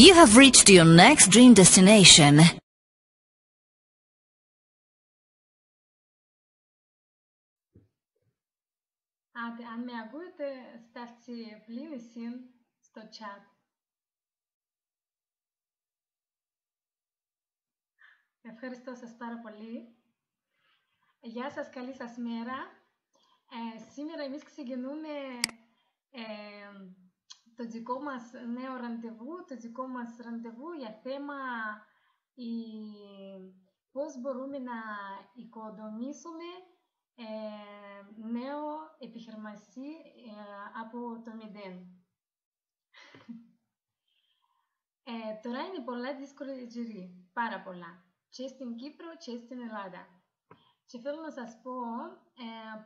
You have reached your next dream destination. Άντε, αν με ακούτε, στάφτσι πλήν εσύν στο chat. Ευχαριστώ σας πάρα πολύ. Γεια σας, καλή σας μέρα. Σήμερα εμείς ξεκινούμε το δικό μας νέο ραντεβού, το δικό μας ραντεβού για θέμα πώς μπορούμε να οικοδομήσουμε νέο επιχειρηματή από το μηδέν. Τώρα είναι πολλά δύσκολα ζωή, πάρα πολλά, και στην Κύπρο και στην Ελλάδα. Και θέλω να σας πω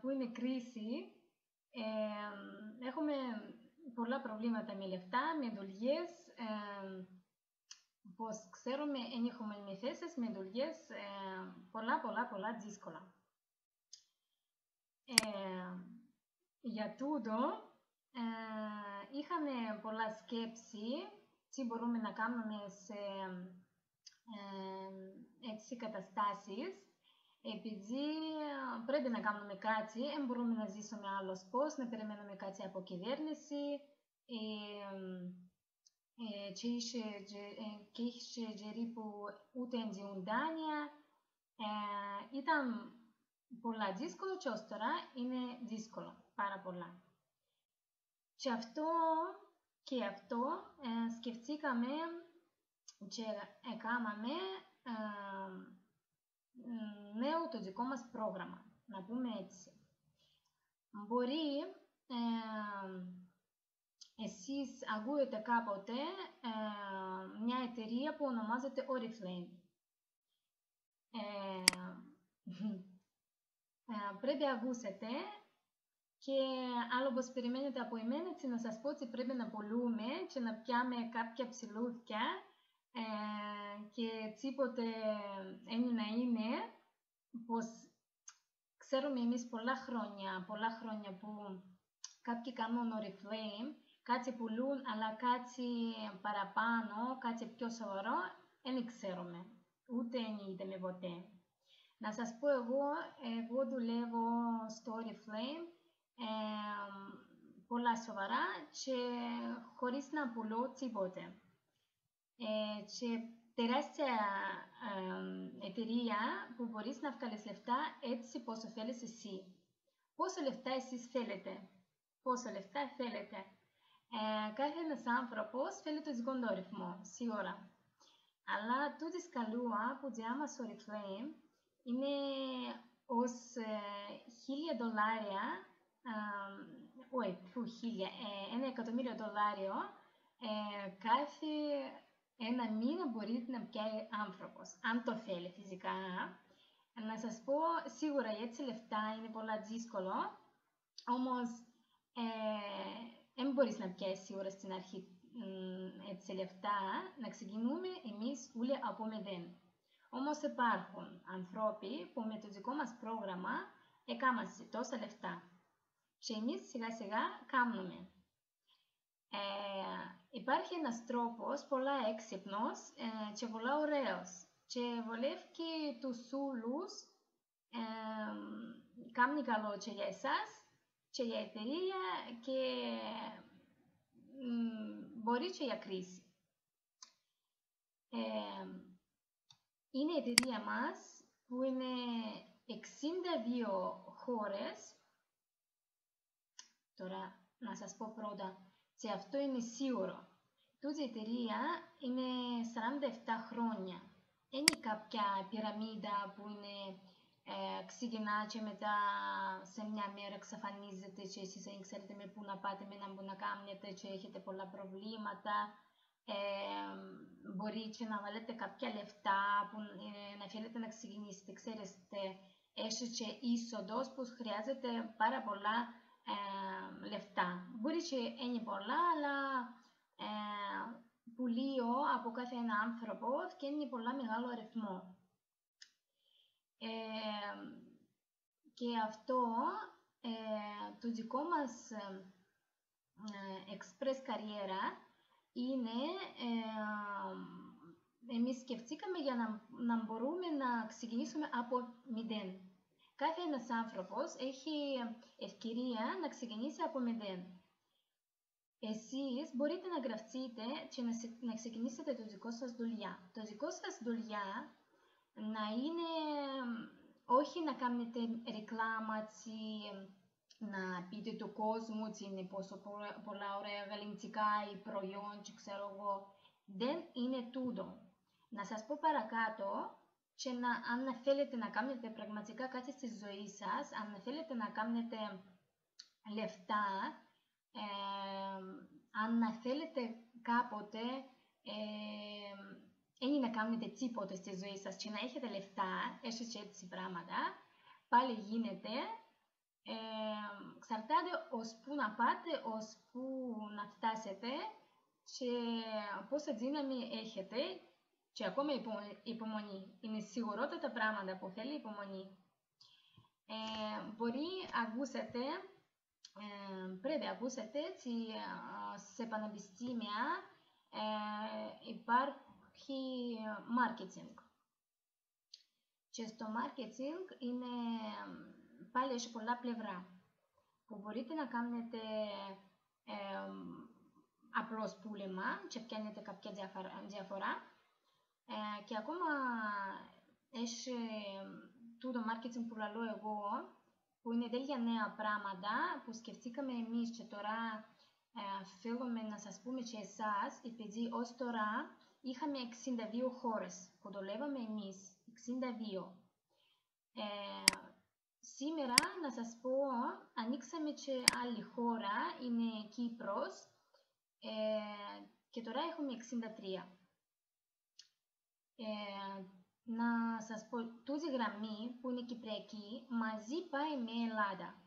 που είναι κρίση, έχουμε πολλά προβλήματα με λεφτά, με δουλειές, πως ξέρουμε, δεν έχουμε με θέσεις, με δουλειές, πολλά δύσκολα. Για τούτο, είχαμε πολλά σκέψη, τι μπορούμε να κάνουμε σε έτσι καταστάσεις, επειδή πρέπει να κάνουμε κάτι, δεν μπορούμε να ζήσουμε άλλος πώς, να περιμένουμε κάτι από κυβέρνηση, και είχε τζερί που ούτε ενδιούν δάνεια. Ήταν πολλά δύσκολο και ως τώρα είναι δύσκολο, πάρα πολλά. Και αυτό σκεφτήκαμε και έκαναμε νέο το δικό μας πρόγραμμα, να πούμε έτσι. Μπορεί εσείς ακούετε κάποτε μια εταιρεία που ονομάζεται Oriflame. Πρέπει να ακούσετε και άλλο πως περιμένετε από εμένα, έτσι να σας πω ότι πρέπει να πουλούμε και να πιάμε κάποια ψηλούθια και τίποτε να είναι, πως ξέρουμε εμείς πολλά χρόνια που κάποιοι κάνουν Oriflame, κάτι πουλούν, αλλά κάτι παραπάνω, κάτι πιο σοβαρό, δεν ξέρουμε, ούτε είδαμε ποτέ. Να σας πω εγώ δουλεύω στο Oriflame πολλά σοβαρά και χωρίς να πουλώ τίποτε. Και τεράστια εταιρεία που μπορείς να βγάλεις λεφτά έτσι πόσο θέλεις εσύ. Πόσο λεφτά εσείς θέλετε. Κάθε ένας άνθρωπος θέλει το δικό του ρυθμό, σίγουρα. Αλλά τούτη σκαλούα που διάμα στο Oriflame είναι ως $1,000, όχι, $1.000.000 κάθε ένα μήνα μπορεί να πιάει άνθρωπος, αν το θέλει φυσικά. Να σας πω, σίγουρα έτσι λεφτά είναι πολλά δύσκολο, όμως δεν μπορείς να πιάσεις σίγουρα στην αρχή έτσι λεφτά, να ξεκινούμε εμείς όλοι από μηδέν. Όμως υπάρχουν ανθρώποι που με το δικό μας πρόγραμμα έκαναν τόσα λεφτά. Και εμείς σιγά σιγά κάνουμε. Υπάρχει ένας τρόπος πολλά έξυπνος και πολλά ωραίος. Και βολεύει τους όλους, κάνει καλό και για εσάς και για εταιρεία και μπορεί και για κρίση. Είναι η εταιρεία μας που είναι 62 χώρες. Τώρα να σας πω πρώτα, και αυτό είναι σίγουρο. Τούτη η εταιρεία είναι 47 χρόνια. Είναι κάποια πυραμίδα που είναι ξεκινά και μετά σε μια μέρα εξαφανίζεται και εσείς δεν ξέρετε με πού να πάτε, με να που να κάνετε και έχετε πολλά προβλήματα. Μπορεί και να βάλετε κάποια λεφτά που να θέλετε να ξεκινήσετε. Ξέρετε, έχει και είσοδος που χρειάζεται πάρα πολλά λεφτά. Μπορεί και είναι πολλά, αλλά που λίγο από κάθε ένα άνθρωπο και είναι πολλά μεγάλο αριθμό. Και αυτό το δικό μας Express Καριέρα είναι εμείς σκεφτήκαμε για να μπορούμε να ξεκινήσουμε από 0. Κάθε ένας άνθρωπος έχει ευκαιρία να ξεκινήσει από 0. Εσείς μπορείτε να γραφτείτε και να ξεκινήσετε το δικό σας δουλειά. Το δικό σας δουλειά να είναι όχι να κάνετε ρεκλάματι, να πείτε του κόσμου τι είναι πόσο πολλά ωραία γαλλιντσικά ή προϊόν και ξέρω εγώ. Δεν είναι τούτο. Να σας πω παρακάτω και αν θέλετε να κάνετε πραγματικά κάτι στη ζωή σας, αν θέλετε να κάνετε λεφτά, αν θέλετε κάποτε να κάνετε τίποτε στη ζωή σας και να έχετε λεφτά, έτσι πράγματα, πάλι γίνεται. Εξαρτάται ώσπου να πάτε, ώσπου να φτάσετε και πόσα δύναμη έχετε και ακόμα υπομονή. Είναι σίγουρότατα πράγματα που θέλει υπομονή. Μπορεί ακούσετε, πρέπει ακούσετε ότι σε πανεπιστήμια υπάρχει marketing. Και στο marketing είναι πάλι έχει πολλά πλευρά που μπορείτε να κάνετε απλώς πούλημα και πιάνετε κάποια διαφορά και ακόμα έχει τούτο marketing που λέω εγώ που είναι τέλεια νέα πράγματα που σκεφτήκαμε εμείς και τώρα θέλουμε να σας πούμε και εσάς επειδή ως τώρα είχαμε 62 χώρες που δουλεύαμε εμείς, 62. Σήμερα, να σας πω, ανοίξαμε και άλλη χώρα, είναι Κύπρος και τώρα έχουμε 63. Να σας πω, τούτη γραμμή που είναι κυπριακή, μαζί πάει με Ελλάδα.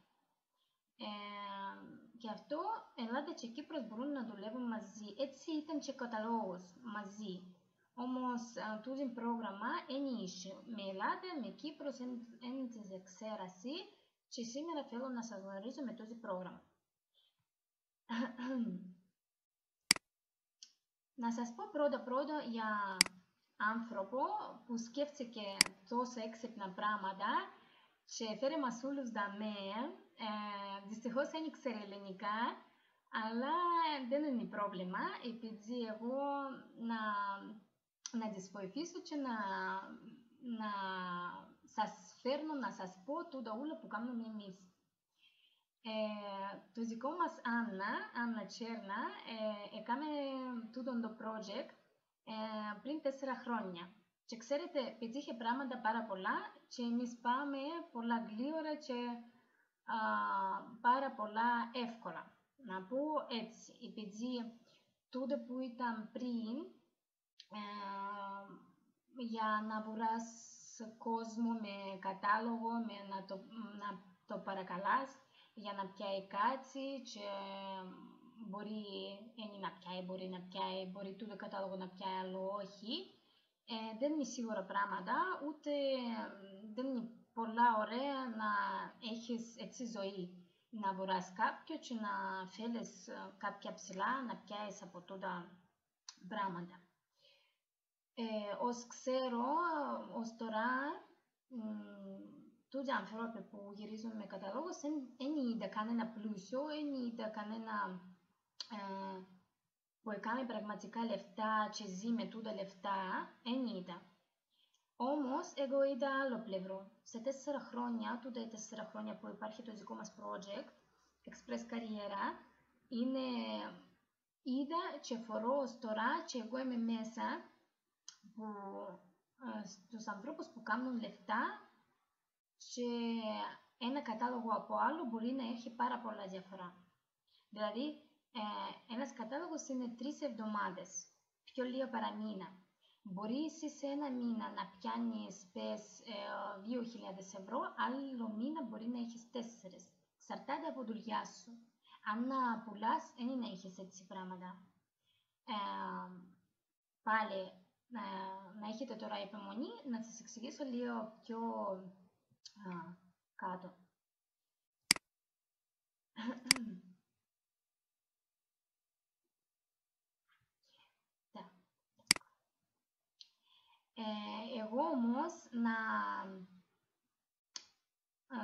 Και αυτό, Ελλάδα και Κύπρος μπορούν να δουλεύουν μαζί. Έτσι ήταν και καταλόγος μαζί. Όμως, τούτο πρόγραμμα ενίσχυε με Ελλάδα, με Κύπρος, εν της εξαίρεση και σήμερα θέλω να σας γνωρίζω με τούτο πρόγραμμα. Να σας πω πρώτα για άνθρωπο που σκέφτηκε τόσα έξυπνα πράγματα και φέρε μας όλους δαμέ. Δυστυχώς δεν ήξερε ελληνικά, αλλά δεν είναι πρόβλημα, επειδή εγώ να τις βοηθήσω και να σας φέρνω να σας πω τούτα όλα που κάνουμε εμείς. Το δικό μας Άννα Τσέρνα, έκανε τούτο το project πριν 4 χρόνια. Και ξέρετε, πετύχε πράγματα πάρα πολλά και εμείς πάμε πολλά γλύωρα και πάρα πολλά εύκολα. Να πω έτσι, επειδή τούτο που ήταν πριν, για να βρεις κόσμο με κατάλογο, να το παρακαλάς για να πιάει κάτι και μπορεί να πιάει, μπορεί τούτο κατάλογο να πιάει, αλλά όχι. Δεν είναι σίγουρα πράγματα, ούτε δεν είναι πολλά ωραία να έχεις έτσι ζωή. Να βρεις κάποιο και να θέλεις κάποια ψηλά να πιάσεις από τούτα πράγματα. Ως ξέρω, ως τώρα, τούτοι άνθρωποι που γυρίζουν με καταλόγους δεν είδα κανένα πλούσιο, δεν είδα κανένα που έκανε πραγματικά λεφτά και ζει με τούτα λεφτά, δεν είδα. Όμως, εγώ είδα άλλο πλευρό. Σε 4 χρόνια, τούτα οι 4 χρόνια που υπάρχει το δικό μας project, Express Καριέρα, είδα και φορώ ως τώρα και εγώ είμαι μέσα στους ανθρώπους που κάνουν λεφτά και ένα κατάλογο από άλλο μπορεί να έχει πάρα πολλά διαφορά. Δηλαδή, ένας κατάλογος είναι 3 εβδομάδες, πιο λίγο παρά μήνα. Μπορεί εσύ σε ένα μήνα να πιάνεις 2.000 ευρώ, άλλο μήνα μπορεί να έχεις 4. Εξαρτάται από δουλειά σου. Αν πουλάς, δεν είναι να έχεις έτσι πράγματα. Πάλι, να έχετε τώρα υπομονή, να σας εξηγήσω λίγο πιο κάτω. εγώ όμως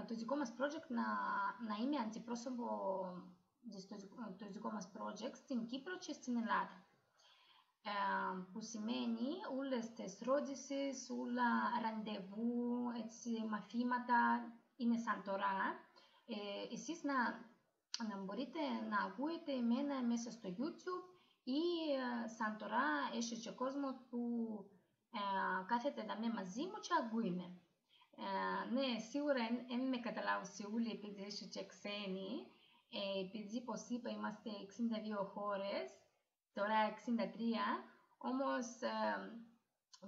το δικό μας project να είμαι αντιπρόσωπο το δικό μας project στην Κύπρο και στην Ελλάδα. Που σημαίνει όλες τις ρώτησεις, όλα ραντεβού, μαθήματα είναι σαν τώρα. Εσείς να μπορείτε να ακούετε εμένα μέσα στο YouTube ή σαν τώρα έχει και κόσμο που κάθεται μαζί μου και ακούει με. Ναι, σίγουρα δεν με καταλάβω σε όλοι επειδή έχει και ξένοι, επειδή πως είπα είμαστε 62 χώρες, τώρα 63, όμως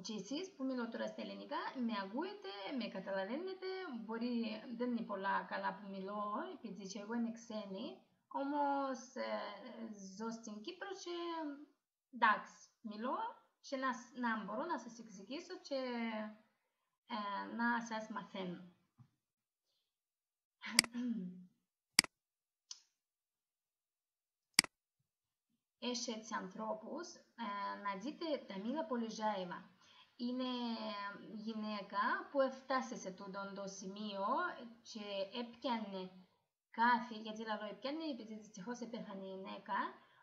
και εσείς που μιλώ τώρα στα ελληνικά με ακούετε, με καταλαβαίνετε, μπορεί δεν είναι πολλά καλά που μιλώ, επειδή και εγώ είμαι ξένη, όμως ζω στην Κύπρο και εντάξει, μιλώ και να μπορώ να σας εξηγήσω και να σας μαθαίνω. Έχει έτσι ανθρώπους, να δείτε Ταμίλα Πολυζάεβα. Είναι γυναίκα που έφτασε σε τούτο το σημείο και έπιανε κάθε, γιατί λέω έπιανε, επειδή δυστυχώς έπαιρχαν η γυναίκα,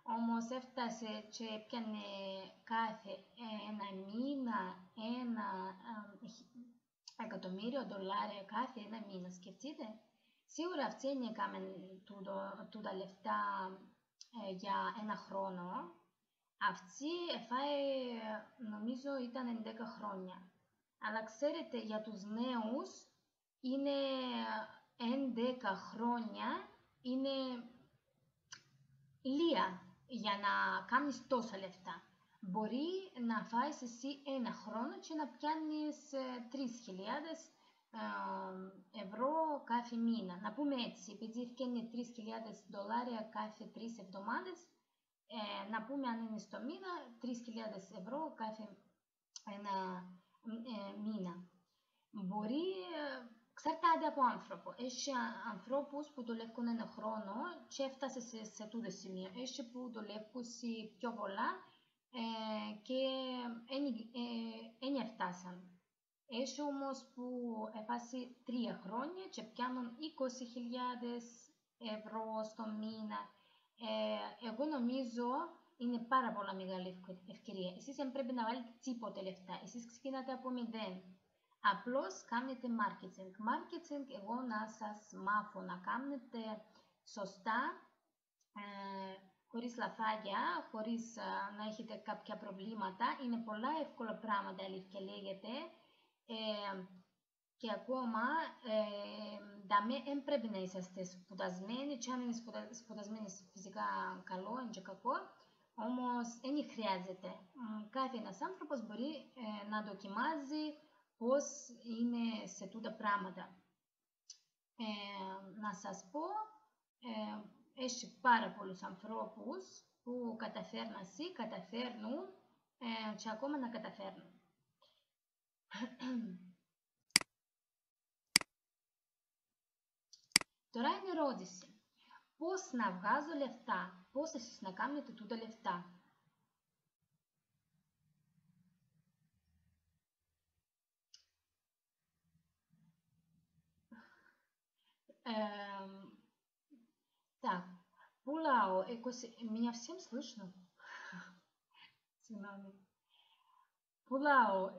όμως έφτασε και έπιανε κάθε ένα μήνα, $1.000.000 κάθε ένα μήνα. Σκεφτείτε, σίγουρα αυτή δεν έκαμε τούτα λεφτά για ένα χρόνο. Αυτή έφαγε, νομίζω ήταν 10 χρόνια. Αλλά ξέρετε, για τους νέους είναι 11 χρόνια, είναι λίγα για να κάνεις τόσα λεφτά. Μπορεί να φάεις εσύ ένα χρόνο και να πιάνεις 3.000 ευρώ κάθε μήνα. Να πούμε έτσι, επειδή φτιάχνει $3.000 κάθε 3 εβδομάδες, να πούμε αν είναι στο μήνα 3.000 ευρώ κάθε ένα μήνα. Μπορεί, εξαρτάται από άνθρωπο. Έχει ανθρώπους που δουλεύουν ένα χρόνο και έφτασε σε τούτο σημείο. Έχει που δουλεύουν πιο πολλά και δεν έφτασαν. Έχει όμως που έφτασε 3 χρόνια και πιάνουν 20.000 ευρώ στο μήνα. Εγώ νομίζω είναι πάρα πολλά μεγάλη ευκαιρία. Εσείς δεν πρέπει να βάλετε τίποτε λεφτά. Εσείς ξεκινάτε από 0. Απλώς κάνετε marketing. Marketing, εγώ να σας μάθω να κάνετε σωστά, χωρίς λαθάκια, χωρίς να έχετε κάποια προβλήματα. Είναι πολλά εύκολα πράγματα, αλήθεια λέγεται. Και ακόμα, δεν πρέπει να είσαστε σπουδασμένοι, και αν είναι σπουδασμένοι φυσικά καλό, είναι και κακό, όμως δεν χρειάζεται. Κάθε ένας άνθρωπος μπορεί να δοκιμάζει πώς είναι σε τούτα πράγματα. Να σας πω, έχει πάρα πολλούς ανθρώπους που καταφέρνουν και ακόμα να καταφέρνουν. Τώρα είναι ερώτηση. Πώς να βγάζω λεφτά, πώς εσείς να κάνετε τούτα λεφτά. Так, пулао, меня всем слышно? Πουλάω,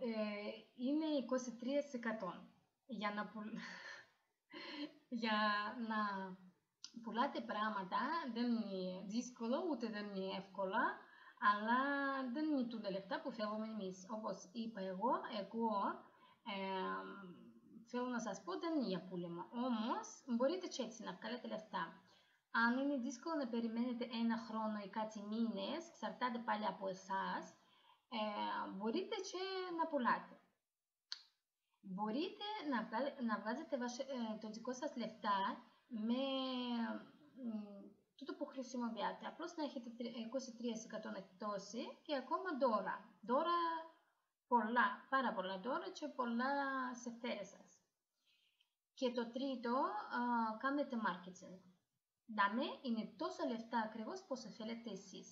είναι 23% για να πουλάτε πράγματα. Δεν είναι δύσκολο, ούτε δεν είναι εύκολα, αλλά δεν είναι τούτα λεφτά που θέλουμε εμείς. Όπως είπα εγώ θέλω να σας πω δεν είναι για πούλημα. Όμως μπορείτε και έτσι να βγάλετε λεφτά. Αν είναι δύσκολο να περιμένετε ένα χρόνο ή κάτι μήνες, εξαρτάται πάλι από εσάς, μπορείτε και να πουλάτε. Μπορείτε να βγάζετε το δικό σας λεφτά με τούτο που χρησιμοποιάτε. Απλώς να έχετε 23% εκπτώση και ακόμα δώρα. Δώρα πολλά, πάρα πολλά δώρα και πολλά σε θέρες σας. Και το τρίτο, κάνετε marketing. Δάμε είναι τόσα λεφτά ακριβώς πώς θέλετε εσείς.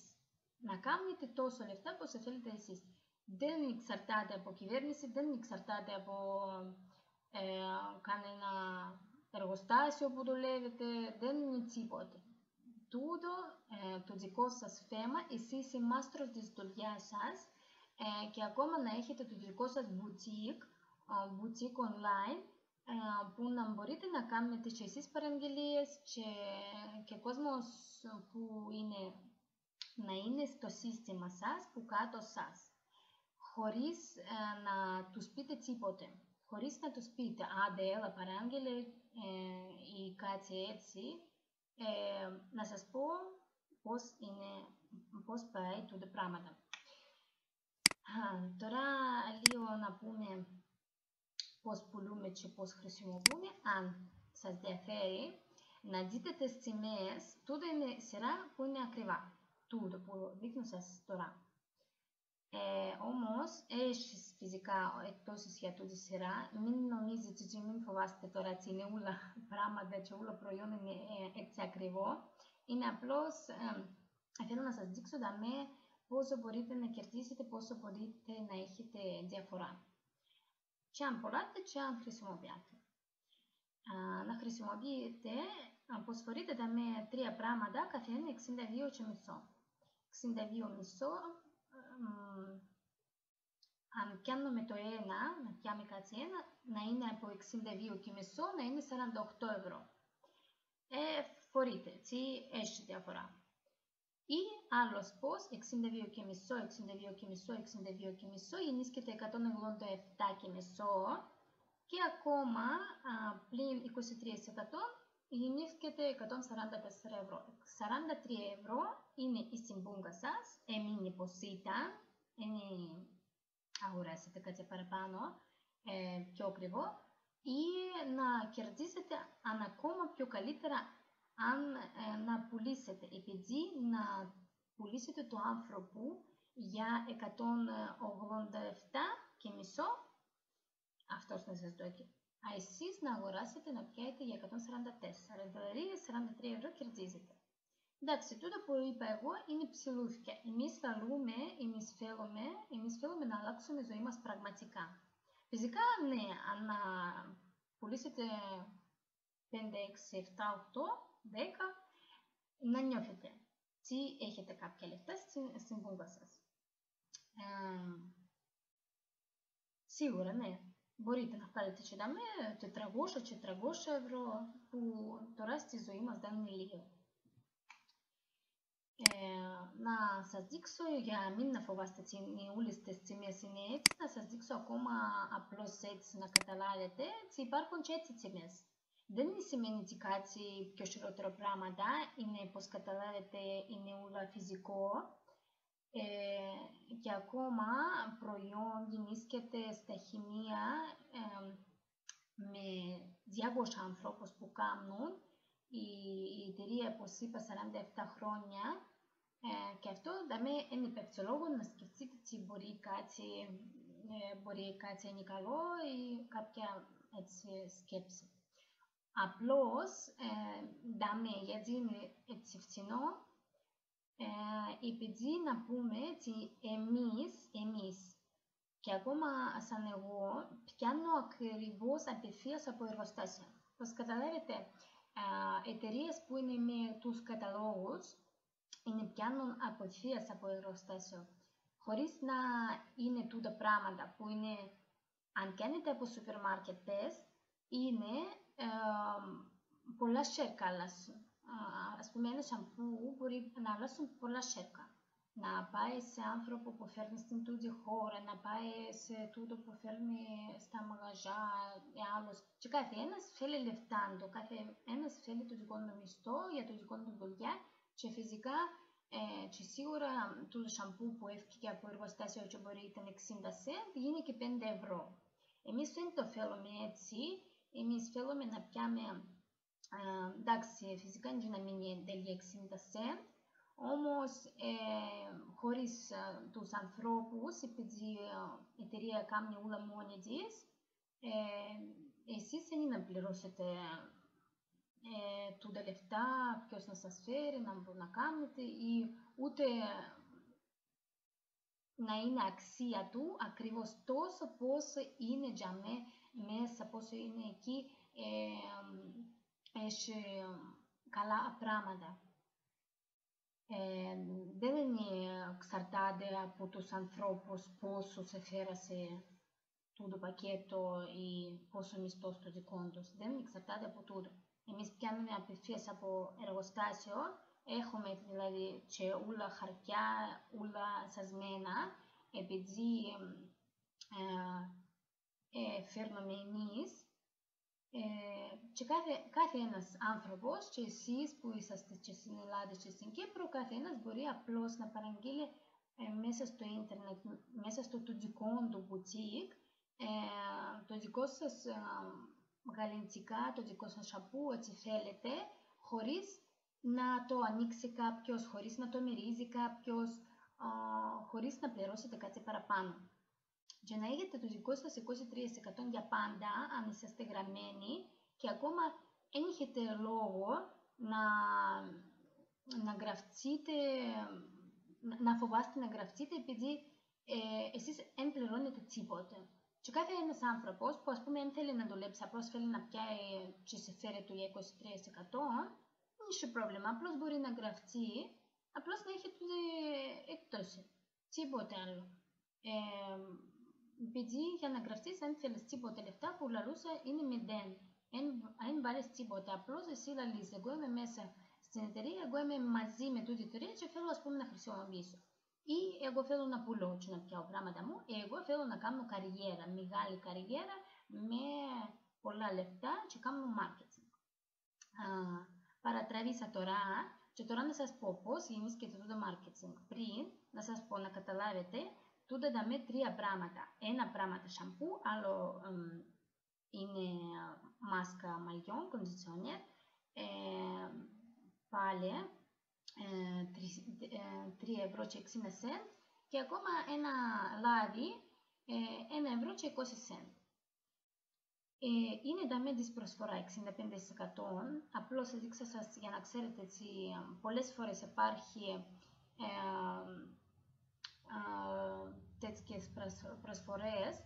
Να κάνετε τόσο λεφτά πώς θέλετε εσείς. δεν εξαρτάται από κυβέρνηση, δεν εξαρτάται από κανένα εργοστάσιο που δουλεύετε, δεν είναι τίποτε. Τούτο το δικό σας θέμα, εσείς είστε μάστρος της δουλειάς σας και ακόμα να έχετε το δικό σας boutique online, που να μπορείτε να κάνετε και εσείς παραγγελίες και κόσμος που να είναι στο σύστημα σας, που κάτω σας, χωρίς να τους πείτε τίποτε. Χωρίς να τους πείτε, άντε έλα παράγγελε ή κάτι έτσι, να σας πω πώς πάει τούτα πράγματα. Τώρα λίγο να πούμε πώς πουλούμε και πώς χρησιμοποιούμε. Αν σας ενδιαφέρει να δείτε τις τιμές, τούτο είναι σειρά που είναι ακριβά. Τούτο που δείχνω σας τώρα. Όμως, έχεις φυσικά εκτός για τούτη σειρά, μην νομίζετε και μην φοβάστε τώρα ότι είναι όλα πράγματα και όλα προϊόντα είναι έτσι ακριβό. Είναι απλώς, θέλω να σας δείξω πόσο μπορείτε να κερδίσετε, πόσο μπορείτε να έχετε διαφορά. Και αν πουλάτε και αν χρησιμοποιάτε. Να χρησιμοποιείτε, προσφορείτε τρία πράγματα, καθένα 62,5. 62,5. Αν πιάνουμε το ένα, να πιάμε κάτι ένα, να είναι από 62,5 να είναι 48 ευρώ. Φορείτε, έτσι, έχει διαφορά. Ή άλλος πώς, 62,5, 62,5, 62,5, γεννήσκεται 187,5 και ακόμα πλην 23% γεννήσκεται 144 ευρώ. 43 ευρώ είναι η συμπούγκα σας, έμεινε πως ήταν, είναι αγοράσετε κάτι παραπάνω, πιο ακριβό, ή να κερδίσετε ακόμα πιο καλύτερα αν να πουλήσετε, επειδή να πουλήσετε το άνθρωπο για 187,5, αυτός να σας δώσει. Εσείς να αγοράσετε να πιάετε για 144, δηλαδή 43 ευρώ κερδίζετε. Εντάξει, τούτο που είπα εγώ είναι ψηλούθηκια. Εμείς θέλουμε να αλλάξουμε τη ζωή μας πραγματικά. Φυσικά, ναι, αν πουλήσετε 5, 6, 7, 8, 10, να νιώθετε τι έχετε κάποια λεφτά στην πούγκα σας. Σίγουρα, ναι. Μπορείτε να πάρετε και 400 ευρώ, που τώρα στη ζωή μας δεν είναι λίγο. Να σας δείξω, για μην να φοβάστε όλες τις τιμές είναι έτσι, να σας δείξω ακόμα απλώς έτσι να καταλάβετε, ότι υπάρχουν και έτσι τιμές. Δεν σημαίνει ότι κάτι πιο χειρότερο πράγματα, είναι πως καταλάβετε είναι όλα φυσικό και ακόμα προϊόν γεννήσκεται στα χημεία με 200 ανθρώπους που κάνουν. Η εταιρεία, όπως είπα, 47 χρόνια και αυτό είναι υπεύθυνο να σκεφτείτε ότι μπορεί κάτι είναι καλό ή κάποια έτσι σκέψη. Απλώς, γιατί είναι έτσι φθηνό, επειδή να πούμε ότι εμείς και ακόμα σαν εγώ πιάνω ακριβώς απευθείας από εργοστάσια. Πώς καταλάβετε, εταιρείες που είναι με τους καταλόγους είναι πιάνουν απευθείας από εργοστάσιο. Χωρίς να είναι τούτα πράγματα που είναι, αν κάνετε από σούπερ μάρκετες, είναι πολλά σέρκα αλλάσουν. Ας πούμε, ένα σαμπού μπορεί να αλλάσουν πολλά σέρκα. Να πάει σε άνθρωπο που φέρνει στην τούτη χώρα, να πάει σε τούτο που φέρνει στα μαγαζιά ή άλλος. Και κάθε ένας θέλει λεφτά, κάθε ένας θέλει το δικό του μισθό για το δικό του δουλειά και φυσικά και σίγουρα το σαμπού που έφυγε από εργοστάσιο και μπορεί ήταν 60 cent, γίνει και 5 ευρώ. Εμείς δεν το θέλουμε έτσι, εμείς θέλουμε να πιάμε, εντάξει, φυσικά είναι να μην είναι τέλεια 60 cent, όμως χωρίς τους ανθρώπους, επειδή η εταιρεία κάνει όλα μόνη της, εσείς δεν είναι να πληρώσετε τούτα λεφτά, ποιος να σας φέρει, να κάνετε, ή ούτε να είναι αξία του ακριβώς τόσο πόσο είναι για μέσα, πόσο είναι εκεί, έχει καλά πράγματα. Δεν εξαρτάται από τους ανθρώπους πόσο σε φέρασε το πακέτο ή πόσο μισθός το δικό τους. Δεν εξαρτάται από τούτο. Εμείς πιάνουμε απευθείας από εργοστάσιο, έχουμε δηλαδή και όλα χαρτιά, όλα σασμένα, επειδή φέρνουμε εμείς. Και κάθε ένας άνθρωπος, και εσείς που είσαστε και στην Ελλάδα και στην Κύπρο, κάθε ένας μπορεί απλώς να παραγγείλει μέσα στο ίντερνετ, μέσα στο δικό του boutique, το δικό σας γαλιντσικά, το δικό σας σαμπού, ό,τι θέλετε, χωρίς να το ανοίξει κάποιος, χωρίς να το μυρίζει κάποιος, χωρίς να πληρώσετε κάτι παραπάνω. Και να έχετε το δικό σας 23% για πάντα, αν είσαστε γραμμένοι, και ακόμα δεν έχετε λόγο να γραφτείτε, να φοβάστε να γραφτείτε, επειδή εσείς δεν πληρώνετε τίποτε. Και κάθε ένας άνθρωπος που, ας πούμε, δεν θέλει να δουλέψει, απλώς θέλει να πιάει και σε φέρει του για 23%, δεν έχει πρόβλημα. Απλώς μπορεί να γραφτεί, απλώς να έχετε εκτόση. Τίποτε άλλο. Επειδή για να γραφτείς, αν θέλεις τίποτε λεφτά, που λαλούσα είναι 0. Αν βάλεις τίποτα, απλώς εσύ λαλείς, εγώ είμαι μέσα στην εταιρεία, εγώ είμαι μαζί με τούτη εταιρεία και θέλω, ας πούμε, να χρησιμοποιήσω. Ή εγώ θέλω να πουλώ και να πιάω πράγματα μου, εγώ θέλω να κάνω καριέρα, μεγάλη καριέρα, με πολλά λεφτά και κάνω marketing. Παρατραβήσα τώρα, και τώρα να σας πω πώς γεννήσκεται το marketing. Πριν, να σας πω να καταλάβετε, τούτα τα με τρία πράγματα. Ένα πράγμα σαμπού, άλλο είναι μάσκα μαλλιών, κοντιτσόνερ, πάλι 3,60 ευρώ και ακόμα ένα λάδι 1,20 ευρώ. Είναι τα με της προσφορά 65%, απλώς σας δείξα σας για να ξέρετε έτσι, πολλές φορές υπάρχει τέτοιες προσφορές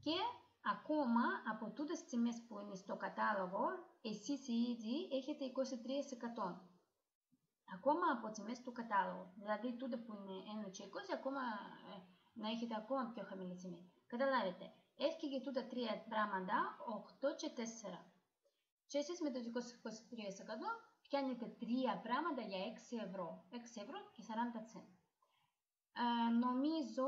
και ακόμα από τούτες τις τιμές που είναι στο κατάλογο, εσείς ήδη έχετε 23%. Ακόμα από τις τιμές του κατάλογου. Δηλαδή τούτο που είναι 1,20, ακόμα να έχετε ακόμα πιο χαμηλή τιμή. Καταλάβετε, έφυγε τούτα τρία πράγματα, 8 και 4. Και εσείς με το 23% πιάνετε τρία πράγματα για 6 ευρώ. 6 ευρώ και 40 τσέντ. Νομίζω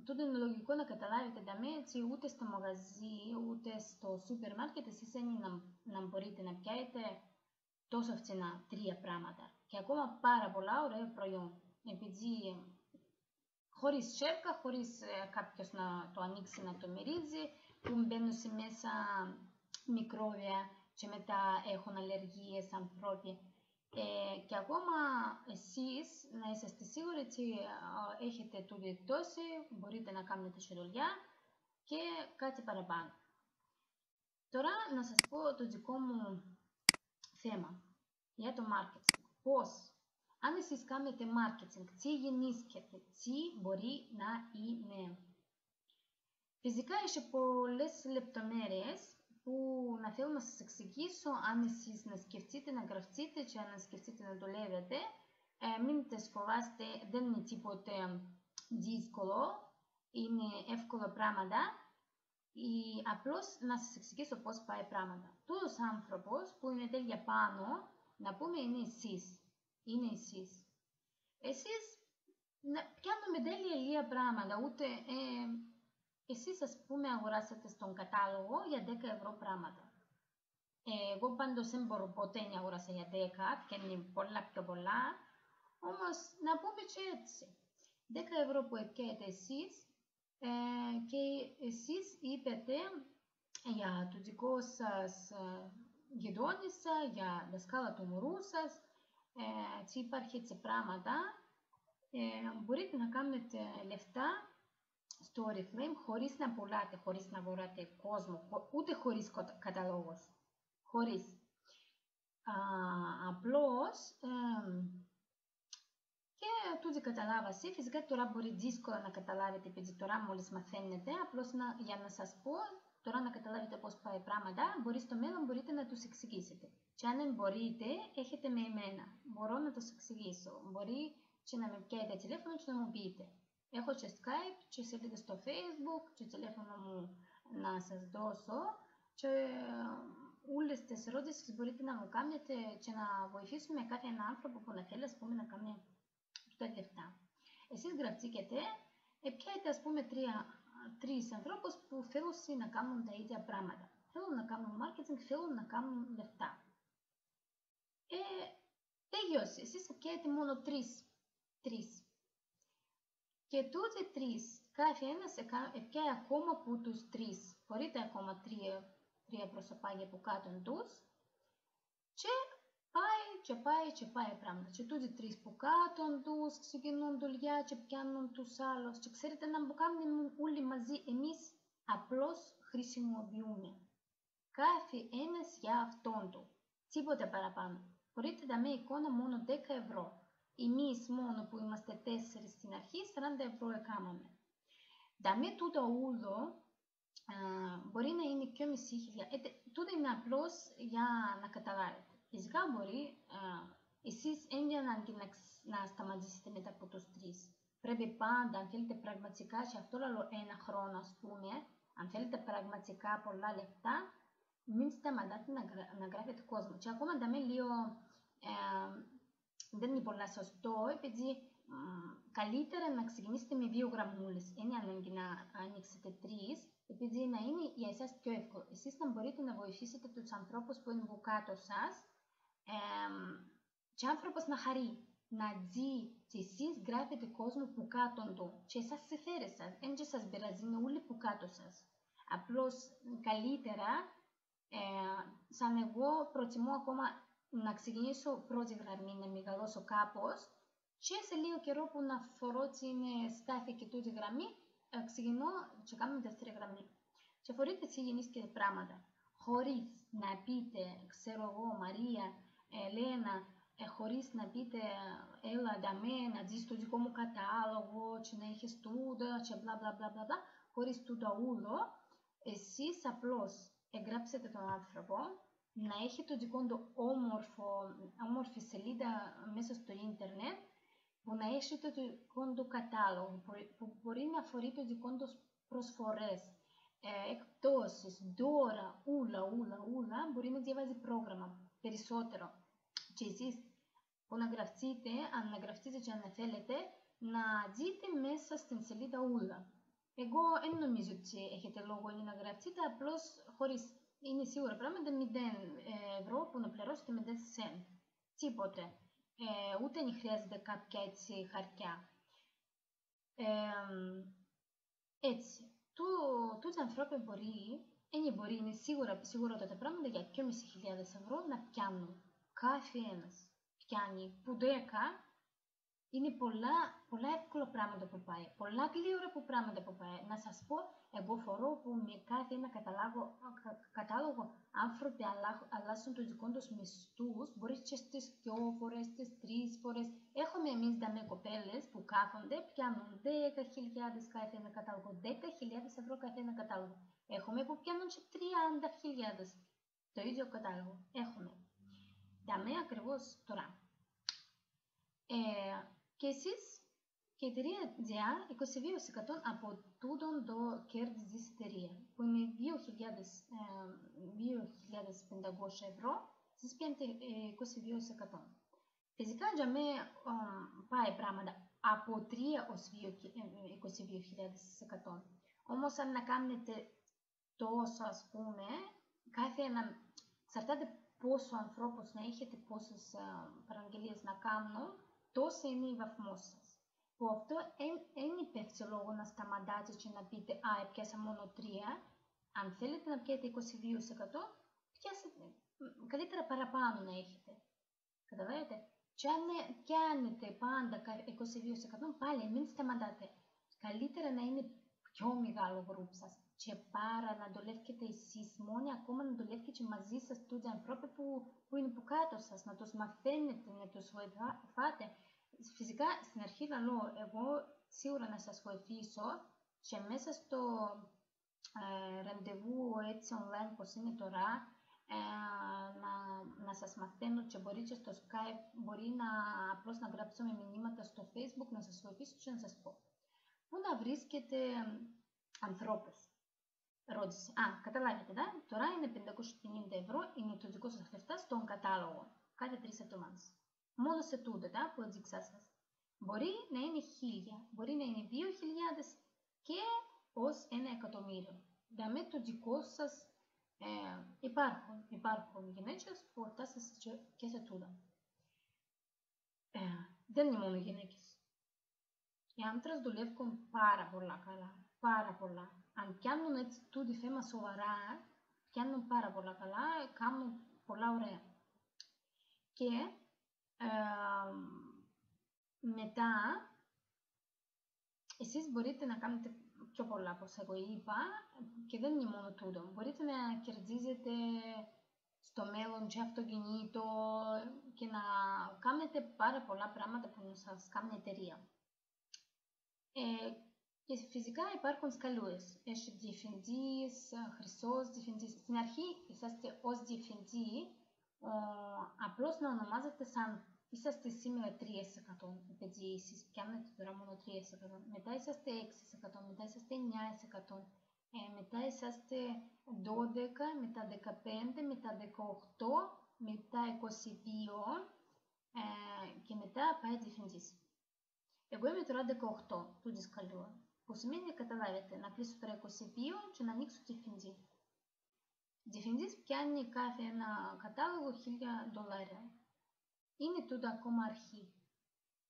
τούτο είναι λογικό να καταλάβετε δαμέ, έτσι ούτε στο μαγαζί ούτε στο σούπερ μάρκετ εσείς είναι να μπορείτε να πιάσετε τόσο φθηνά τρία πράγματα και ακόμα πάρα πολλά ωραία προϊόν, επειδή χωρίς σέρκα, χωρίς κάποιος να το ανοίξει να το μυρίζει, που μπαίνουν σε μέσα μικρόβια και μετά έχουν αλλεργίες ανθρώποι. Και ακόμα εσείς να είσαστε σίγουροι ότι έχετε τούτη εκτόση, μπορείτε να κάνετε σε δουλειά και κάτι παραπάνω. Τώρα να σας πω το δικό μου θέμα για το marketing. Πώς, αν εσείς κάνετε marketing, τι γεννήσκεται, τι μπορεί να είναι. Φυσικά έχει πολλές λεπτομέρειες που να θέλω να σας εξηγήσω, αν εσείς να σκεφτείτε να γραφτείτε και να σκεφτείτε να δουλεύετε. Μην τις φοβάστε, δεν είναι τίποτε δύσκολο, είναι εύκολα πράγματα. Απλώς να σας εξηγήσω πώς πάει πράγματα. Τούτος άνθρωπος που είναι τέλεια πάνω, να πούμε είναι εσείς. Είναι εσείς. Εσείς πιάνουμε τέλεια λίγα πράγματα, ούτε... Εσείς, ας πούμε, αγοράσατε στον κατάλογο για 10 ευρώ πράγματα. Εγώ πάντως δεν μπορώ ποτέ να αγοράσα για 10, φτιάχνει πολλά πιο πολλά. Όμως, να πούμε και έτσι. 10 ευρώ που έπιατε εσείς και εσείς είπετε για το δικό σας γειτόνισσα, για δασκάλα του μωρού σας, τι υπάρχει έτσι πράγματα. Μπορείτε να κάνετε λεφτά στο Oriflame χωρίς να πουλάτε, χωρίς να βοράτε κόσμο, ούτε χωρίς καταλόγους. Χωρίς. Απλώς και Και τούτοι καταλάβασε. Φυσικά τώρα μπορεί δύσκολα να καταλάβετε, επειδή τώρα μόλις μαθαίνετε. Απλώς για να σας πω, τώρα να καταλάβετε πώς πάει πράγματα, μπορεί στο μέλλον μπορείτε να τους εξηγήσετε. Και αν δεν μπορείτε, έχετε με εμένα. Μπορώ να τους εξηγήσω. Μπορεί και να με πιάσετε τηλέφωνο και να μου πείτε. Έχω και Skype και σελίδες στο Facebook και τηλέφωνο μου να σας δώσω. Και όλες τις ερώτησεις μπορείτε να μου κάνετε και να βοηθήσουμε κάθε έναν άνθρωπο που να θέλει, ας πούμε, να κάνει τα λεφτά. Εσείς γραφτήκετε, πιάετε, ας πούμε, τρεις ανθρώπους που θέλουν να κάνουν τα ίδια πράγματα. Θέλουν να κάνουν marketing, θέλουν να κάνουν λεφτά. Τελειώσει. Εσείς πιάετε μόνο τρεις. Και τούτοι τρεις, κάθε ένας πιάει ακόμα από τους τρεις. Μπορείτε ακόμα τρία προσωπάκια από κάτω τους. Και πάει πράγματα. Και τούτοι τρεις που κάτω τους ξεκινούν δουλειά και πιάνουν τους άλλους. Και ξέρετε να κάνουμε όλοι μαζί. Εμείς απλώς χρησιμοποιούμε. Κάθε ένας για αυτόν του. Τίποτα παραπάνω. Μπορείτε να με εικόνα μόνο 10 ευρώ. Εμείς μόνο που είμαστε 4 στην αρχή, 40 ευρώ έκαναμε. Δαμε τούτο ούλο μπορεί να είναι 2.500. Τούτο είναι απλώς για να καταλάβετε. Φυσικά μπορεί εσείς είναι ανάγκη να σταματήσετε μετά από τους τρεις. Πρέπει πάντα, αν θέλετε πραγματικά, και αυτό λέω ένα χρόνο, ας πούμε, αν θέλετε πραγματικά πολλά λεφτά, μην σταματάτε να γράφετε κόσμο. Και ακόμα δαμε λίγο, δεν είναι πολλά σωστό, επειδή καλύτερα να ξεκινήσετε με 2 γραμμούλες. Είναι ανάγκη να ανοίξετε 3, επειδή να είναι για εσάς πιο εύκολο. Εσείς να μπορείτε να βοηθήσετε τους ανθρώπους που είναι από κάτω σας, και άνθρωπος να χαρεί, να δει και εσείς γράφετε κόσμο που κάτω του και εσάς συμφέρει σας, δεν σας πειράζει, είναι όλοι που κάτω σας. Απλώς καλύτερα, σαν εγώ προτιμώ ακόμα να ξεκινήσω πρώτη γραμμή, να μεγαλώσω κάπως και σε λίγο καιρό που να φορώ την στάθη και τούτη γραμμή, ξεκινώ και κάνω δεύτερη γραμμή. Και φορείτε έτσι γεννήσκετε πράγματα, χωρίς να πείτε, ξέρω εγώ, Μαρία, Ελένα, χωρίς να πείτε, έλα δαμέ, να δεις το δικό μου κατάλογο και να έχεις τούτο και μπλα μπλα μπλα μπλα, χωρίς τούτο ούλο, εσείς απλώς εγγράψετε τον άνθρωπο, να έχει το δικό του όμορφη σελίδα μέσα στο ίντερνετ, που να έχει το δικό του κατάλογο, που μπορεί να αφορεί το δικό του προσφορές, εκπτώσεις, δώρα, ούλα, μπορεί να διαβάζει πρόγραμμα περισσότερο. Και εσείς που να γραφτείτε, αν να γραφτείτε και αν θέλετε, να δείτε μέσα στην σελίδα ούλα. Εγώ δεν νομίζω ότι έχετε λόγο να γραφτείτε, απλώς χωρίς, είναι σίγουρα πράγματα 0 ευρώ που να πληρώσετε με 10 cent. Τίποτε. Ούτε δεν χρειάζεται κάποια έτσι χαρτιά. Έτσι. Τούτοι άνθρωποι είναι σίγουρα τα πράγματα για 2.500 ευρώ να πιάνουν. Κάθε ένας πιάνει που 10, είναι πολλά εύκολα πράγματα που πάει, πολλά γλύωρα πράγματα που πάει. Να σας πω, εγώ φορώ που με κάθε ένα κατάλογο άνθρωποι αλλάσουν τους δικούς τους μισθούς, μπορεί και στις 2 φορές, στις 3 φορές. Έχουμε εμείς δαμε κοπέλες που κάθονται, πιάνουν 10.000 κάθε ένα κατάλογο, 10.000 ευρώ κάθε ένα κατάλογο. Έχουμε που πιάνουν και 30.000 το ίδιο κατάλογο. Έχουμε. Δαμε ακριβώς τώρα. Και εσείς και η εταιρεία GEA 22% από τούτον το κέρδος της εταιρεία, που είναι 2.500 ευρώ, εσείς πιάνετε 22%. Φυσικά για μένα πάει πράγματα από 3 ως 22.000%. Όμως αν να κάνετε τόσο, ας πούμε, κάθε ένα, εξαρτάται πόσο ανθρώπους να έχετε, πόσες παραγγελίες να κάνουν, τόσο είναι η βαθμός σας. Που αυτό δεν υπάρχει λόγο να σταματάτε και να πείτε πιάσα μόνο 3. Αν θέλετε να πιάσετε 22%, καλύτερα παραπάνω να έχετε. Καταλάβετε. Και αν πιάνετε πάντα 22%, πάλι μην σταματάτε. Καλύτερα να είναι πιο μεγάλο γκρουπ σας. Και πάρα να δουλεύετε εσείς μόνοι, ακόμα να δουλεύετε και μαζί σας τους ανθρώπους που είναι που κάτω σας, να τους μαθαίνετε, να τους βοηθάτε. Φυσικά στην αρχή λέω εγώ σίγουρα να σας βοηθήσω και μέσα στο ραντεβού έτσι online πως είναι τώρα να σας μαθαίνω και μπορεί και στο Skype, μπορεί να απλώς να γράψουμε μηνύματα στο Facebook να σας βοηθήσω και να σας πω. Πού να βρίσκετε ανθρώπους. Ρώτησε. Καταλάβετε, τώρα είναι 550 ευρώ, είναι το δικό σας λεφτά στον κατάλογο. Κάθε 3 εβδομάδες. Μόνο σε τούτο, που έδειξα σας. Μπορεί να είναι 1000, μπορεί να είναι 2000 και ως 1.000.000. Με το δικό σας υπάρχουν γυναίκες που φτάσαν και σε τούτο. Δεν είναι μόνο γυναίκες. Οι άντρες δουλεύουν πάρα πολλά καλά. Πάρα πολλά. Αν πιάνουν έτσι τούτη θέμα σοβαρά, πιάνουν πάρα πολλά καλά, κάνουν πολλά ωραία. Και μετά, εσείς μπορείτε να κάνετε πιο πολλά, όπως εγώ είπα, και δεν είναι μόνο τούτο. Μπορείτε να κερδίζετε στο μέλλον και αυτοκινήτο και να κάνετε πάρα πολλά πράγματα που σας κάνει η εταιρεία. Και φυσικά υπάρχουν σκαλούες. Έχει διευθυντής, χρυσός διευθυντής. Στην αρχή είσαστε ως διευθυντή, απλώς να ονομάζετε σαν είσαστε σήμερα 3%, επειδή εσείς πιάνετε τώρα μόνο 3%. Μετά είσαστε 6%, μετά είσαστε 9%, μετά είσαστε 12%, μετά 15%, μετά 18%, μετά 22% και μετά πάει διευθυντής. Εγώ είμαι τώρα 18 του δισκαλού, που σημαίνει, καταλάβετε, να κλείσω τώρα 22 και να ανοίξω διευθυντή. Διευθυντής πιάνει κάθε ένα κατάλογο $1.000. Είναι τούτο ακόμα αρχή.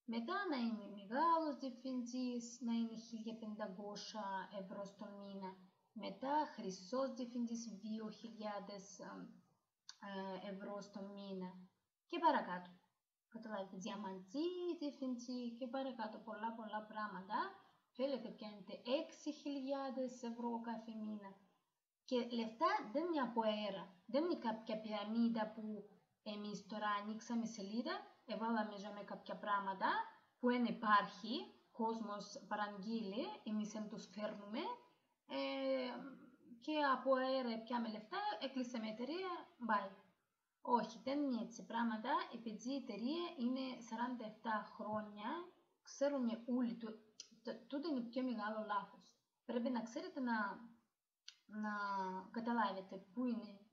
Μετά να είναι μεγάλος διευθυντής, να είναι 1.500 ευρώ στο μήνα. Μετά χρυσός διευθυντής 2.000 ευρώ στο μήνα. Και παρακάτω. Καταλάβετε, διαμαντή διευθυντή και παρακάτω πολλά πράγματα. Θέλετε πιάνετε 6.000 ευρώ κάθε μήνα. Και λεφτά δεν είναι από αέρα. Δεν είναι κάποια πυραμίδα που εμείς τώρα ανοίξαμε σελίδα, έβαλαμε με κάποια πράγματα που δεν υπάρχει, κόσμος παραγγείλει, εμείς δεν τους φέρνουμε και από αέρα πιάμε λεφτά, έκλεισαμε εταιρεία, bye. Όχι, δεν είναι έτσι πράγματα, επειδή η εταιρεία είναι 47 χρόνια, ξέρουμε όλοι, τούτο είναι πιο μεγάλο λάθος. Πρέπει να ξέρετε να καταλάβετε πού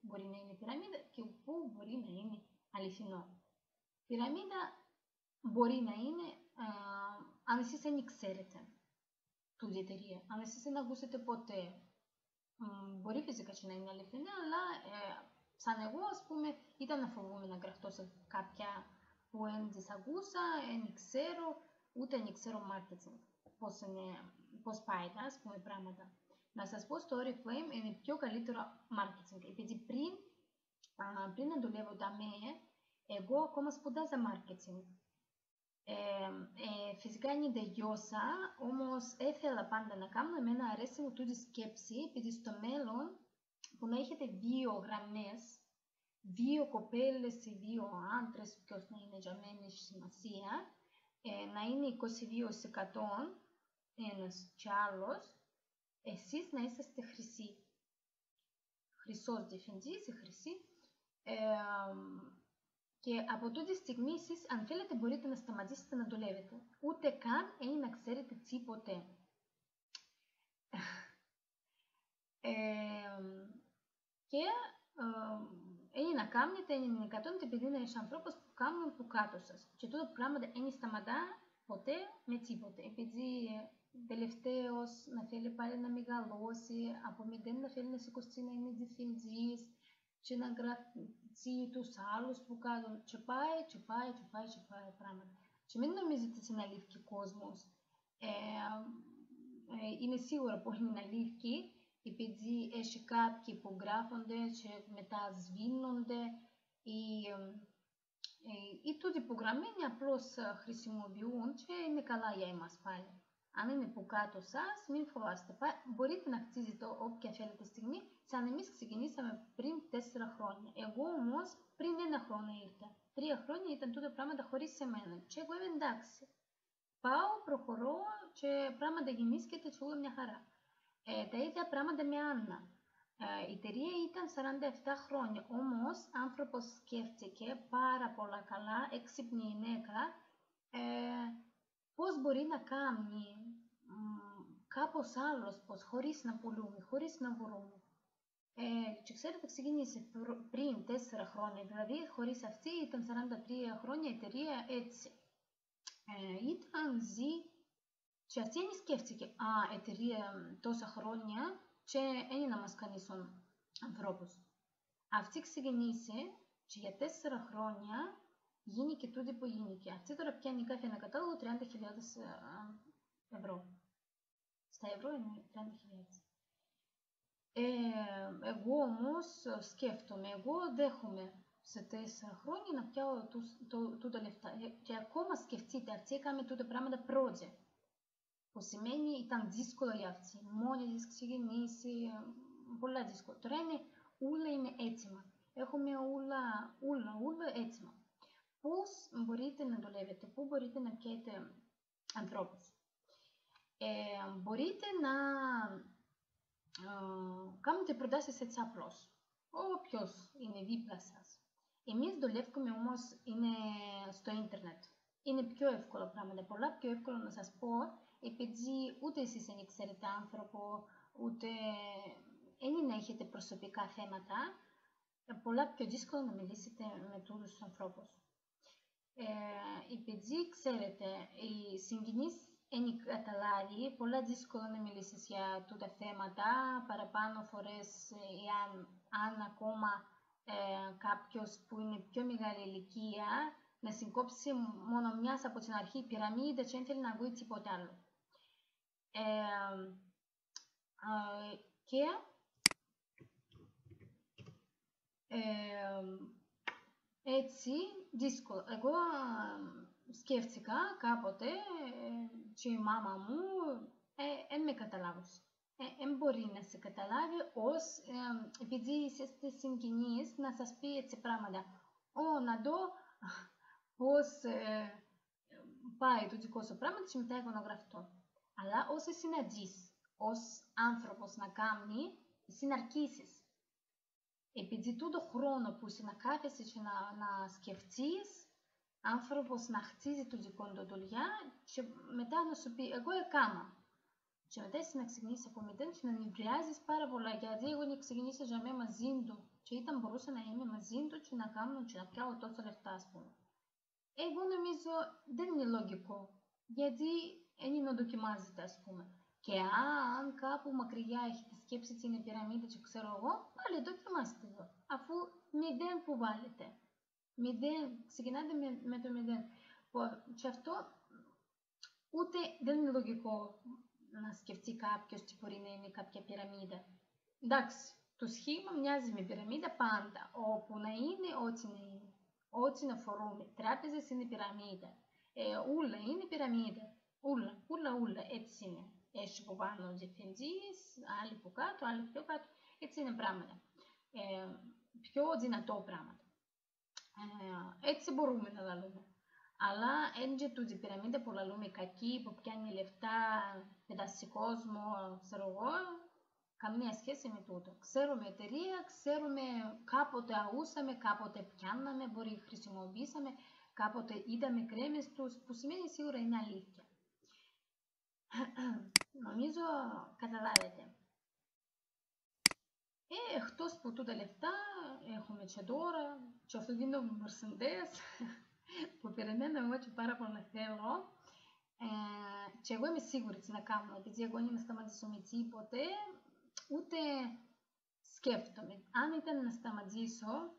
μπορεί να είναι πυραμίδα και πού μπορεί να είναι αληθινό. Πυραμίδα μπορεί να είναι αν εσείς δεν ξέρετε τούτη εταιρεία, αν εσείς δεν ακούσετε ποτέ. Μπορεί φυσικά και να είναι αληθινό, αλλά σαν εγώ, ας πούμε, ήταν να φοβούμαι να γραφτώ σε κάποια που δεν τις ακούσα, δεν ξέρω, ούτε δεν ξέρω marketing, πώς πάει, ας πούμε, πράγματα. Να σας πω στο Oriflame είναι πιο καλύτερο marketing, επειδή πριν να δουλεύω εγώ ακόμα σπουδάζα marketing. Φυσικά είναι τελειώσα, όμως ήθελα πάντα να κάνω, εμένα αρέσει μου τούτη σκέψη, επειδή στο μέλλον που να έχετε 2 γραμμές, 2 κοπέλες ή 2 άντρες, ποιος να είναι για μένα έχει σημασία, να είναι 22% ένας και άλλος, εσείς να είσαστε χρυσοί. Χρυσός διευθυντής ή χρυσή. Και από τούτη στιγμή εσείς, αν θέλετε, μπορείτε να σταματήσετε να δουλεύετε. Ούτε καν ή να ξέρετε τίποτε. Και είναι να κάνετε, είναι να κατώνετε, επειδή είναι ένας ανθρώπους που κάνουν που κάτω σας. Και τούτο πράγματα δεν σταματά ποτέ με τίποτε. Επειδή τελευταίος να θέλει πάλι να μεγαλώσει, από 0 να θέλει να σηκωστεί να είναι διευθυντής και να γραφτεί τους άλλους που κάνουν και πάει πράγματα. Και μην νομίζετε ότι είναι αλήθεια κόσμος. Είναι σίγουρα που είναι αλήθεια, επειδή έχει κάποιοι που γράφονται και μετά σβήνονται ή τούτοι που γραμμένοι απλώς χρησιμοποιούν και είναι καλά για εμάς πάλι. Αν είναι που κάτω σας, μην φοβάστε. Μπορείτε να χτίζετε όποια θέλετε στιγμή, σαν εμείς ξεκινήσαμε πριν 4 χρόνια. Εγώ όμως πριν 1 χρόνο ήρθα. 3 χρόνια ήταν τούτα πράγματα χωρίς εμένα. Και εγώ είμαι εντάξει. Πάω, προχωρώ και πράγματα γεννήσκεται και εγώ μια χαρά. Τα ίδια πράγματα με Άννα. Η εταιρεία ήταν 47 χρόνια, όμως άνθρωπος σκέφτηκε πάρα πολλά καλά, έξυπνη γυναίκα, πώς μπορεί να κάνει κάπως άλλος, πώς, χωρίς να πουλούμε, χωρίς να βρούμε. Και ξέρετε, ξεκίνησε πριν 4 χρόνια, δηλαδή χωρίς αυτή ήταν 43 χρόνια η εταιρεία έτσι. Ήταν και αυτή είναι σκέφτηκε, εταιρεία τόσα χρόνια και είναι να μας κάνει σαν ανθρώπους. Αυτή ξεκίνησε και για 4 χρόνια γίνει και τούτο που γίνει. Αυτή τώρα πιάνει κάθε ένα κατάλογο 30.000 ευρώ. Στα ευρώ είναι 30.000. Εγώ όμως σκέφτομαι, εγώ δέχομαι σε 4 χρόνια να πιάω τούτα λεφτά. Και ακόμα σκεφτείτε, αυτή έκαμε τούτα πράγματα project. Που σημαίνει ήταν δύσκολο για αυτή. Μόνη της ξεκινήσει, πολλά δύσκολο. Τώρα όλα είναι έτοιμα. Έχουμε όλα έτοιμα. Πώς μπορείτε να δουλεύετε, πού μπορείτε να πιέτε ανθρώπους. Μπορείτε να κάνετε προτάσεις έτσι απλώς. Όποιος είναι δίπλα σας. Εμείς δουλεύουμε όμως είναι στο ίντερνετ. Είναι πιο εύκολο πράγματα, πολλά πιο εύκολο να σας πω, επειδή ούτε εσείς δεν ξέρετε άνθρωπο, ούτε δεν έχετε προσωπικά θέματα, πολλά πιο δύσκολο να μιλήσετε με τους ανθρώπους. Επειδή ξέρετε, οι συγγενείς δεν καταλάβει, πολλά δύσκολο να μιλήσεις για τούτα θέματα, παραπάνω φορές, αν ακόμα κάποιος που είναι πιο μεγάλη ηλικία, να συγκόψει μόνο μιας από την αρχή πυραμίδα και δεν θέλει να ακούει τίποτα άλλο. Και έτσι δύσκολο. Εγώ σκέφτηκα κάποτε και η μάμα μου δεν με καταλάβωσε. Δεν μπορεί να σε καταλάβει επειδή είστε συγγενείς να σας πει έτσι πράγματα. Να δω πώς πάει το δικό σου πράγμα και μετά εγώ να γραφτώ. Αλλά όσο εσύ να δεις ως άνθρωπος να κάνει, εσύ να αρχίσεις. Επειδή τούτο χρόνο που εσύ να κάθεσαι και να σκεφτείς, άνθρωπος να χτίζει το δικό του δουλειά και μετά να σου πει εγώ έκανα. Και μετά εσύ να ξεκινήσεις από μηδέν και να νευριάζεις πάρα πολλά, γιατί εγώ ξεκινήσα για μένα μαζί του και μπορούσα να είμαι μαζί του και να κάνω και να πιάω τόσα λεφτά, ας πούμε. Εγώ νομίζω δεν είναι λογικό, γιατί δεν είναι να δοκιμάζεται, ας πούμε. Και αν κάπου μακριά έχετε σκέψει την πυραμίδα και ξέρω εγώ, πάλι δοκιμάστε το, αφού μηδέν που βάλετε. Μηδέν, ξεκινάτε με το μηδέν. Και αυτό ούτε δεν είναι λογικό να σκεφτεί κάποιος τι μπορεί να είναι κάποια πυραμίδα. Εντάξει, το σχήμα μοιάζει με πυραμίδα πάντα, όπου να είναι, ό,τι να είναι. Ό,τι να φορούμε. Τράπεζες είναι πυραμίδα. Ούλα είναι πυραμίδα. Ούλα, έτσι είναι. Έχει από πάνω ο διευθυντής, άλλοι από κάτω, άλλοι πιο κάτω. Έτσι είναι πράγματα. Πιο δυνατό πράγματα. Έτσι μπορούμε να λαλούμε. Αλλά είναι και τούτη πυραμίδα που λαλούμε κακή, που πιάνει λεφτά, πετάσει κόσμο, ξέρω εγώ, καμία σχέση με τούτο. Ξέρουμε εταιρεία, ξέρουμε κάποτε αούσαμε, κάποτε πιάναμε, μπορεί χρησιμοποιήσαμε, κάποτε είδαμε κρέμες τους, που σημαίνει σίγουρα είναι αλήθεια. Νομίζω καταλάβετε. Εκτός που τούτα λεφτά έχουμε και τώρα, και αυτό είναι το Mercedes, που περιμένω εγώ και πάρα πολύ θέλω. Και εγώ είμαι σίγουρη τι να κάνω, επειδή εγώ δεν σταματήσω με τίποτε, ούτε σκέφτομαι. Αν ήταν να σταματήσω,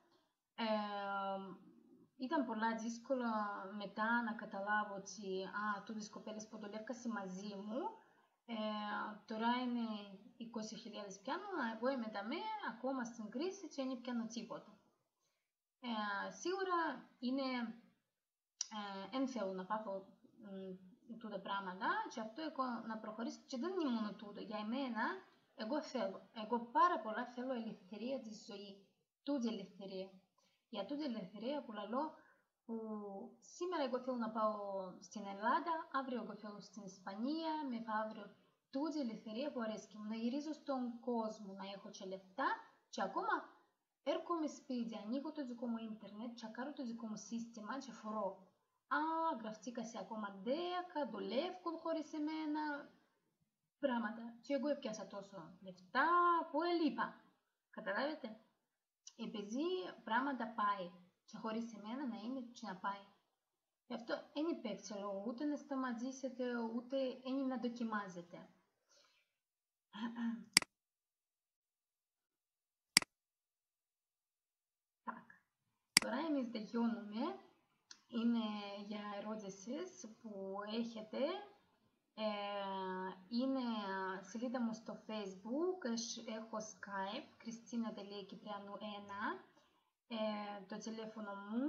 ήταν πολλά δύσκολο μετά να καταλάβω ότι τούτες κοπέλες που δουλεύκασαν μαζί μου, τώρα είναι 20.000 πιάνω, εγώ είμαι ακόμα στην κρίση και δεν πιάνω τίποτα. Σίγουρα είναι, δεν θέλω να πάθω τούτα πράγματα και αυτό εγώ να προχωρήσω και δεν είναι μόνο τούτο. Για εμένα, εγώ πάρα πολλά θέλω ελευθερία της ζωής, τούτη ελευθερία. Για τούτη ελευθερία που λαλώ, που σήμερα εγώ θέλω να πάω στην Ελλάδα, αύριο εγώ θέλω στην Ισπανία, μεθαύριο τούτη ελευθερία που αρέσει μου, να γυρίζω στον κόσμο, να έχω και λεφτά και ακόμα έρχομαι σπίτι, ανοίγω το δικό μου ίντερνετ, τσακάρω το δικό μου σύστημα και φορώ. Α, γραφτήκα σε ακόμα 10, δουλεύουν χωρίς εμένα, πράγματα. Και εγώ έπιασα τόσο λεφτά που έλειπα. Καταλάβετε. Επειδή πράγματα πάει και χωρίς εμένα να είναι και να πάει. Γι' αυτό δεν υπάρχει λόγο ούτε να σταματήσετε, ούτε να δοκιμάζετε. Τώρα εμείς τελειώνουμε. Είναι για ερώτησεις που έχετε. Είναι σελίδα μου στο Facebook, έχω Skype, Christina.Kyprianou1, το τηλέφωνο μου,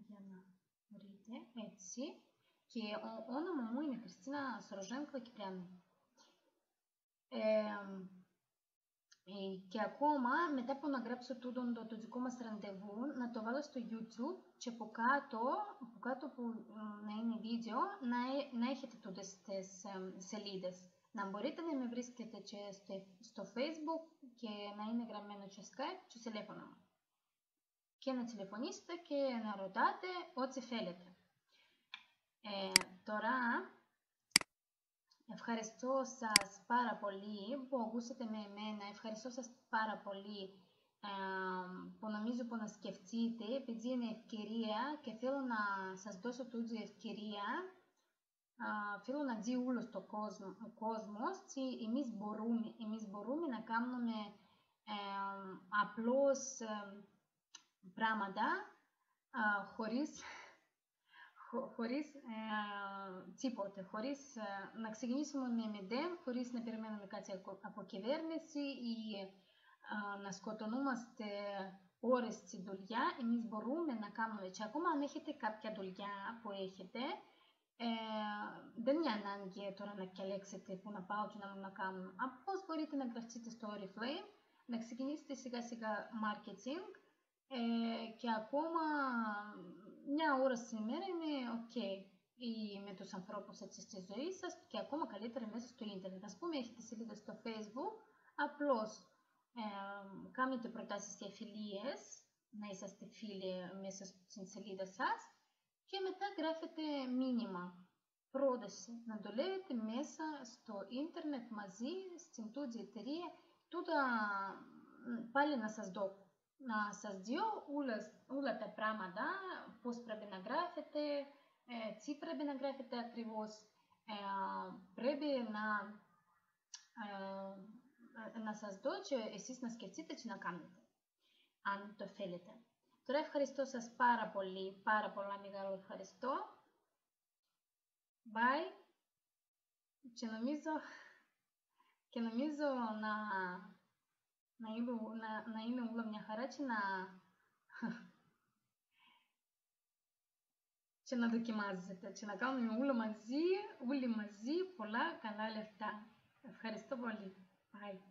για να βρείτε, έτσι, και όνομα μου είναι Χριστίνα Σορζένκο Κυπριανού. Και ακόμα, μετά από να γράψω το δικό μας ραντεβού, να το βάλω στο YouTube και από κάτω που να είναι βίντεο, να έχετε τούτες τις σελίδες. Να μπορείτε να με βρίσκετε και στο Facebook και να είναι γραμμένο και Skype και τηλέφωνο μου. Και να τηλεφωνήσετε και να ρωτάτε ό,τι θέλετε. Τώρα, ευχαριστώ σας πάρα πολύ που ακούσατε με εμένα. Ευχαριστώ σας πάρα πολύ που νομίζω που να σκεφτείτε, επειδή είναι ευκαιρία και θέλω να σας δώσω τούτη ευκαιρία. Θέλω να δει όλος το κόσμος και εμείς μπορούμε να κάνουμε απλώς πράγματα χωρίς τίποτε, χωρίς να ξεκινήσουμε με μηδέν, χωρίς να περιμένουμε κάτι από κυβέρνηση ή να σκοτωνόμαστε ώρες στη δουλειά. Εμείς μπορούμε να κάνουμε και ακόμα αν έχετε κάποια δουλειά που έχετε, δεν είναι ανάγκη τώρα να διαλέξετε που να πάω και να κάνω. Απλώς μπορείτε να γραφτείτε στο Oriflame, να ξεκινήσετε σιγά σιγά marketing και ακόμα μια ώρα σήμερα είναι ok ή με τους ανθρώπους έτσι στη ζωή σας και ακόμα καλύτερα μέσα στο ίντερνετ. Ας πούμε έχετε σελίδα στο Facebook, απλώς κάνετε προτάσεις για φιλίες, να είσαστε φίλοι μέσα στην σελίδα σας και μετά γράφετε μήνυμα, πρόταση, να δουλεύετε μέσα στο ίντερνετ μαζί στην τούτη εταιρεία, τούτα πάλι να σας δω. Να σας δω όλα τα πράγματα, πώς πρέπει να γράφετε, τι πρέπει να γράφετε ακριβώς, πρέπει να σας δω και εσείς να σκεφτείτε και να κάνετε, αν το θέλετε. Τώρα ευχαριστώ σας πάρα πολύ, πάρα πολλά μεγάλο ευχαριστώ. Bye. Και νομίζω να είναι όλα μια χαρά και να δοκιμάζετε και να κάνουμε όλοι μαζί πολλά καλά λεφτά. Ευχαριστώ πολύ. Bye.